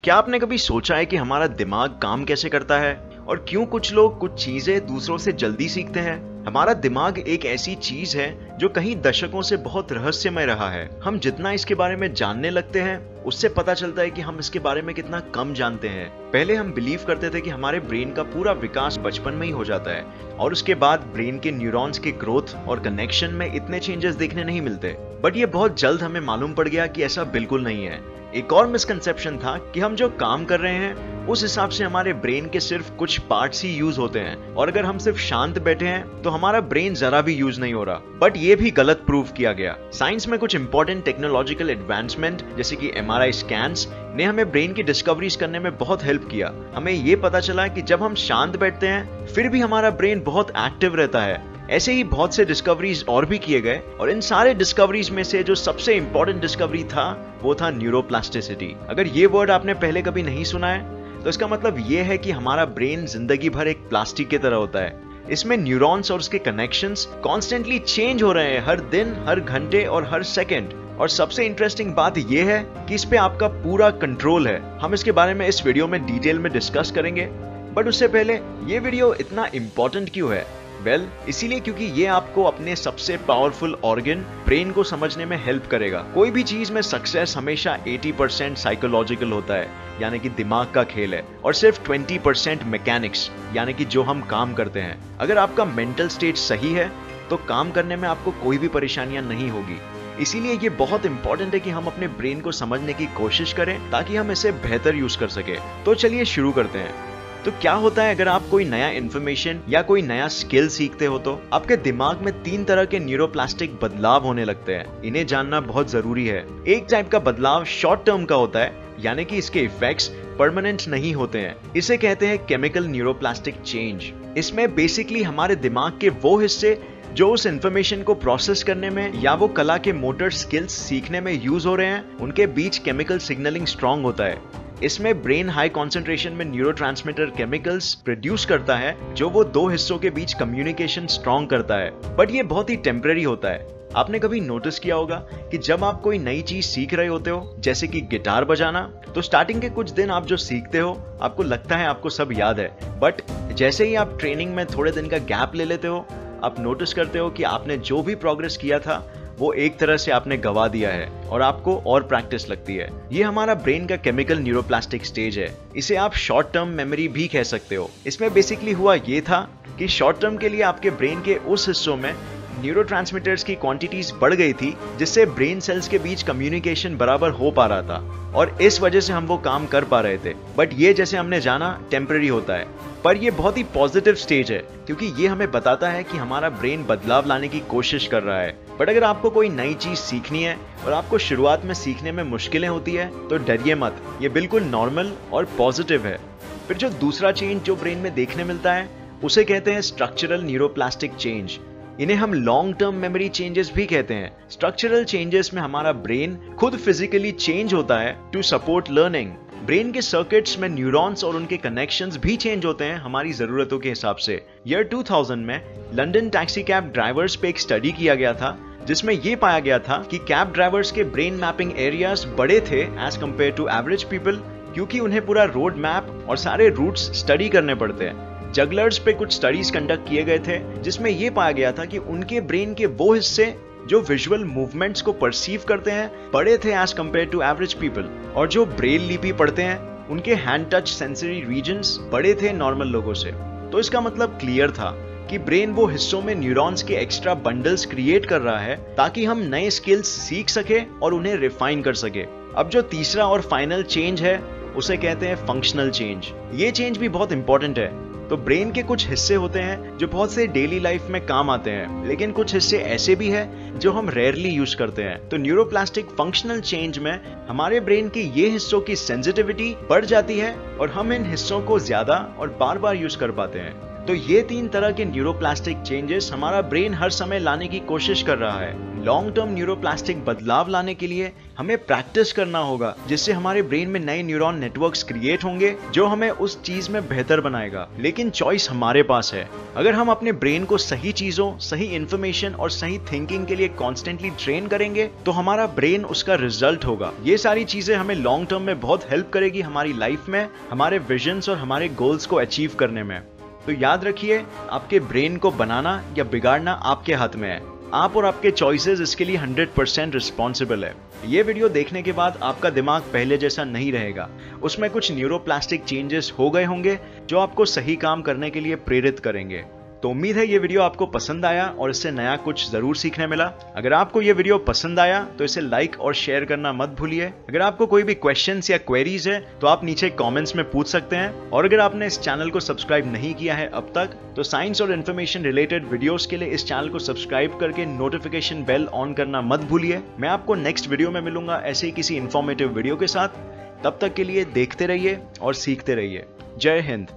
क्या आपने कभी सोचा है कि हमारा दिमाग काम कैसे करता है और क्यों कुछ लोग कुछ चीजें दूसरों से जल्दी सीखते हैं? हमारा दिमाग एक ऐसी चीज है जो कई दशकों से बहुत रहस्यमय रहा है। हम जितना इसके बारे में जानने लगते हैं उससे पता चलता है कि हम इसके बारे में कितना कम जानते हैं। पहले हम बिलीव करते थे कि हमारे ब्रेन का पूरा विकास बचपन में ही हो जाता है और उसके बाद ब्रेन के न्यूरॉन्स के ग्रोथ और कनेक्शन में इतने चेंजेस देखने नहीं मिलते। बट ये बहुत जल्द हमें मालूम पड़ गया कि ऐसा बिल्कुल नहीं है। एक और मिसकंसेप्शन था कि हम जो काम कर रहे हैं उस हिसाब से हमारे ब्रेन के सिर्फ कुछ पार्ट्स ही यूज होते हैं और अगर हम सिर्फ शांत बैठे हैं तो हमारा ब्रेन जरा भी यूज नहीं हो रहा। बट ये भी गलत प्रूव किया गया। साइंस में कुछ इंपॉर्टेंट टेक्नोलॉजिकल एडवांसमेंट जैसे कि MRI स्कैन्स ने हमें ब्रेन की डिस्कवरीज करने में बहुत हेल्प किया। हमें ये पता चला कि जब हम शांत बैठते हैं फिर भी हमारा ब्रेन बहुत एक्टिव रहता है। ऐसे ही बहुत से डिस्कवरीज और भी किए गए और इन सारे डिस्कवरीज में से जो सबसे इंपॉर्टेंट डिस्कवरी था वो था न्यूरोप्लास्टिसिटी। अगर ये वर्ड आपने पहले कभी नहीं सुना है तो इसका मतलब ये है कि हमारा ब्रेन जिंदगी भर एक प्लास्टिक की तरह होता है। इसमें न्यूरॉन्स और उसके कनेक्शंस कॉन्स्टेंटली चेंज हो रहे हैं हर दिन, हर घंटे और हर सेकेंड। और सबसे इंटरेस्टिंग बात यह है कि इस पे आपका पूरा कंट्रोल है। हम इसके बारे में इस वीडियो में डिटेल में डिस्कस करेंगे। बट उससे पहले ये वीडियो इतना इंपॉर्टेंट क्यों है? इसीलिए क्योंकि ये आपको अपने सबसे पावरफुल ऑर्गन ब्रेन को समझने में हेल्प करेगा। कोई भी चीज में सक्सेस हमेशा 80% साइकोलॉजिकल होता है, यानी कि दिमाग का खेल है, और सिर्फ 20% मैकेनिक्स, यानी कि जो हम काम करते हैं। अगर आपका मेंटल स्टेट सही है तो काम करने में आपको कोई भी परेशानियां नहीं होगी। इसीलिए ये बहुत इंपॉर्टेंट है कि हम अपने ब्रेन को समझने की कोशिश करें ताकि हम इसे बेहतर यूज कर सके। तो चलिए शुरू करते हैं। तो क्या होता है अगर आप कोई नया इंफॉर्मेशन या कोई नया स्किल सीखते हो तो आपके दिमाग में 3 तरह के न्यूरोप्लास्टिक बदलाव होने लगते हैं। इन्हें जानना बहुत जरूरी है। एक टाइप का बदलाव शॉर्ट टर्म का होता है, यानी कि इसके इफेक्ट्स परमानेंट नहीं होते हैं। इसे कहते हैं केमिकल न्यूरोप्लास्टिक चेंज। इसमें बेसिकली हमारे दिमाग के वो हिस्से जो उस इंफॉर्मेशन को प्रोसेस करने में या वो कला के मोटर स्किल्स सीखने में यूज हो रहे हैं, उनके बीच केमिकल सिग्नलिंग स्ट्रांग होता है। इसमें ब्रेन हाई कॉन्सेंट्रेशन में न्यूरोट्रांसमीटर केमिकल्स प्रोड्यूस करता है जो वो दो हिस्सों के बीच कम्युनिकेशन स्ट्रांग करता है। बट ये बहुत ही टेम्पररी होता है। आपने कभी नोटिस किया होगा कि जब आप कोई नई चीज सीख रहे होते हो, जैसे कि गिटार बजाना, तो स्टार्टिंग के कुछ दिन आप जो सीखते हो आपको लगता है आपको सब याद है। बट जैसे ही आप ट्रेनिंग में थोड़े दिन का गैप ले लेते हो, आप नोटिस करते हो कि आपने जो भी प्रोग्रेस किया था वो एक तरह से आपने गवा दिया है और आपको और प्रैक्टिस लगती है। ये हमारा ब्रेन का केमिकल न्यूरोप्लास्टिक स्टेज है। इसे आप शॉर्ट टर्म मेमोरी भी कह सकते हो। इसमें बेसिकली हुआ ये था कि शॉर्ट टर्म के लिए आपके ब्रेन के उस हिस्सों में न्यूरोट्रांसमीटर्स की क्वांटिटीज बढ़ गई थी जिससे ब्रेन सेल्स के बीच कम्युनिकेशन बराबर हो पा रहा था और इस वजह से हम वो काम कर पा रहे थे। बट ये जैसे हमने जाना टेम्पररी होता है, पर ये बहुत ही पॉजिटिव स्टेज है क्योंकि ये हमें बताता है कि हमारा ब्रेन बदलाव लाने की कोशिश कर रहा है। बट अगर आपको कोई नई चीज सीखनी है और आपको शुरुआत में सीखने में मुश्किलें होती है तो डरिए मत, ये बिल्कुल नॉर्मल और पॉजिटिव है। फिर जो दूसरा चेंज जो ब्रेन में देखने मिलता है उसे कहते हैं स्ट्रक्चरल न्यूरोप्लास्टिक चेंज। इन्हें हम लॉन्ग टर्म मेमोरी चेंजेस भी कहते हैं। स्ट्रक्चरल चेंजेस में हमारा ब्रेन खुद फिजिकली चेंज होता है टू सपोर्ट लर्निंग। ब्रेन के सर्किट्स में न्यूरॉन्स और उनके कनेक्शंस भी चेंज होते हैं हमारी जरूरतों के हिसाब से। ईयर 2000 में लंदन टैक्सी कैब ड्राइवर्स पे एक स्टडी किया गया था जिसमें यह पाया गया था कि कैब ड्राइवर्स के ब्रेन मैपिंग एरियाज बड़े थे as compared to average people, क्योंकि उन्हें पूरा रोड मैप और सारे रूट्स स्टडी करने पड़ते हैं। जगलर्स पे कुछ स्टडीज कंडक्ट किए गए थे जिसमें यह पाया गया था कि उनके ब्रेन के वो हिस्से जो विजुअल मूवमेंट्स को परसीव करते हैं बड़े थे as compared to average people, और जो ब्रेल लिपि पढ़ते हैं उनके हैंड टच सेंसरी रीजन्स बड़े थे नॉर्मल लोगों से। तो इसका मतलब क्लियर था कि ब्रेन वो हिस्सों में न्यूरॉन्स के एक्स्ट्रा बंडल्स क्रिएट कर रहा है ताकि हम नए स्किल्स सीख सके और उन्हें रिफाइन कर सके। अब जो तीसरा और फाइनल चेंज है उसे कहते हैं फंक्शनल चेंज। ये चेंज भी बहुत इंपॉर्टेंट है। तो ब्रेन के कुछ हिस्से होते हैं जो बहुत से डेली लाइफ में काम आते हैं, लेकिन कुछ हिस्से ऐसे भी हैं जो हम रेयरली यूज करते हैं। तो न्यूरोप्लास्टिक फंक्शनल चेंज में हमारे ब्रेन के ये हिस्सों की सेंसिटिविटी बढ़ जाती है और हम इन हिस्सों को ज्यादा और बार बार यूज कर पाते हैं। तो ये 3 तरह के न्यूरोप्लास्टिक चेंजेस हमारा ब्रेन हर समय लाने की कोशिश कर रहा है। लॉन्ग टर्म न्यूरोप्लास्टिक बदलाव लाने के लिए हमें प्रैक्टिस करना होगा, जिससे हमारे ब्रेन में नए न्यूरॉन नेटवर्क्स क्रिएट होंगे जो हमें उस चीज में बेहतर बनाएगा। लेकिन चॉइस हमारे पास है। अगर हम अपने ब्रेन को सही चीजों, सही इंफॉर्मेशन और सही थिंकिंग के लिए कॉन्स्टेंटली ट्रेन करेंगे तो हमारा ब्रेन उसका रिजल्ट होगा। ये सारी चीजें हमें लॉन्ग टर्म में बहुत हेल्प करेगी हमारी लाइफ में, हमारे विजन्स और हमारे गोल्स को अचीव करने में। तो याद रखिए, आपके ब्रेन को बनाना या बिगाड़ना आपके हाथ में है। आप और आपके चॉइसेस इसके लिए 100% रिस्पॉन्सिबल है। ये वीडियो देखने के बाद आपका दिमाग पहले जैसा नहीं रहेगा। उसमें कुछ न्यूरोप्लास्टिक चेंजेस हो गए होंगे जो आपको सही काम करने के लिए प्रेरित करेंगे। तो उम्मीद है ये वीडियो आपको पसंद आया और इससे नया कुछ जरूर सीखने मिला। अगर आपको ये वीडियो पसंद आया तो इसे लाइक और शेयर करना मत भूलिए। अगर आपको कोई भी क्वेश्चंस या क्वेरीज है तो आप नीचे कमेंट्स में पूछ सकते हैं। और अगर आपने इस चैनल को सब्सक्राइब नहीं किया है अब तक, तो साइंस और इन्फॉर्मेशन रिलेटेड वीडियोस के लिए इस चैनल को सब्सक्राइब करके नोटिफिकेशन बेल ऑन करना मत भूलिए। मैं आपको नेक्स्ट वीडियो में मिलूंगा ऐसे ही किसी इंफॉर्मेटिव वीडियो के साथ। तब तक के लिए देखते रहिए और सीखते रहिए। जय हिंद।